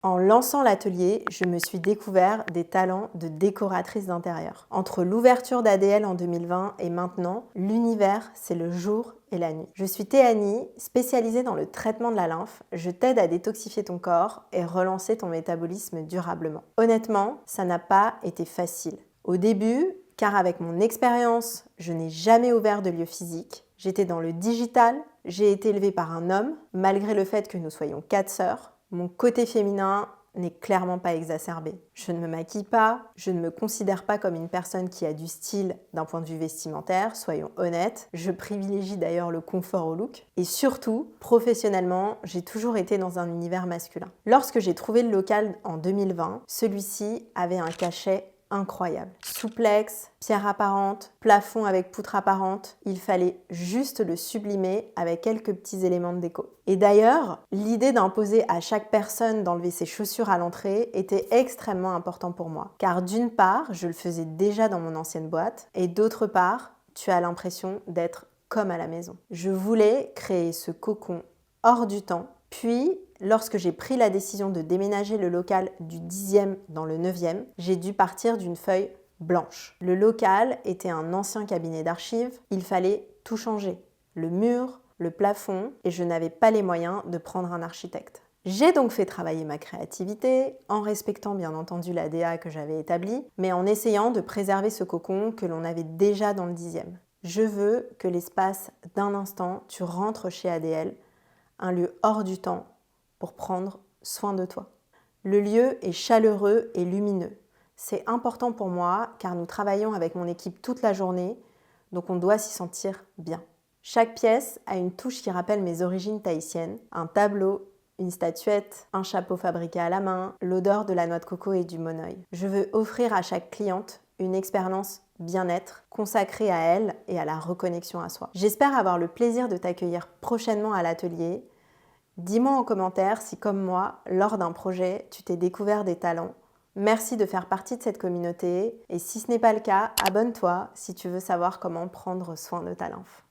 En lançant l'atelier, je me suis découvert des talents de décoratrice d'intérieur. Entre l'ouverture d'ADL en 2020 et maintenant, l'univers, c'est le jour et la nuit. Je suis Théanie, spécialisée dans le traitement de la lymphe. Je t'aide à détoxifier ton corps et relancer ton métabolisme durablement. Honnêtement, ça n'a pas été facile. Au début, car avec mon expérience, je n'ai jamais ouvert de lieu physique. J'étais dans le digital, j'ai été élevée par un homme, malgré le fait que nous soyons 4 sœurs. Mon côté féminin n'est clairement pas exacerbé. Je ne me maquille pas, je ne me considère pas comme une personne qui a du style d'un point de vue vestimentaire, soyons honnêtes. Je privilégie d'ailleurs le confort au look. Et surtout, professionnellement, j'ai toujours été dans un univers masculin. Lorsque j'ai trouvé le local en 2020, celui-ci avait un cachet incroyable. Souplex, pierre apparente, plafond avec poutre apparente, il fallait juste le sublimer avec quelques petits éléments de déco. Et d'ailleurs, l'idée d'imposer à chaque personne d'enlever ses chaussures à l'entrée était extrêmement important pour moi. Car d'une part, je le faisais déjà dans mon ancienne boîte, et d'autre part, tu as l'impression d'être comme à la maison. Je voulais créer ce cocon hors du temps. Puis, lorsque j'ai pris la décision de déménager le local du 10e dans le 9e, j'ai dû partir d'une feuille blanche. Le local était un ancien cabinet d'archives, il fallait tout changer. Le mur, le plafond, et je n'avais pas les moyens de prendre un architecte. J'ai donc fait travailler ma créativité, en respectant bien entendu la DA que j'avais établie, mais en essayant de préserver ce cocon que l'on avait déjà dans le 10e. Je veux que l'espace d'un instant, tu rentres chez ADL, un lieu hors du temps pour prendre soin de toi. Le lieu est chaleureux et lumineux. C'est important pour moi car nous travaillons avec mon équipe toute la journée, donc on doit s'y sentir bien. Chaque pièce a une touche qui rappelle mes origines tahitiennes, un tableau, une statuette, un chapeau fabriqué à la main, l'odeur de la noix de coco et du monoï. Je veux offrir à chaque cliente une expérience bien-être consacrée à elle et à la reconnexion à soi. J'espère avoir le plaisir de t'accueillir prochainement à l'atelier. Dis-moi en commentaire si, comme moi, lors d'un projet, tu t'es découvert des talents. Merci de faire partie de cette communauté et si ce n'est pas le cas, abonne-toi si tu veux savoir comment prendre soin de ta lymphe.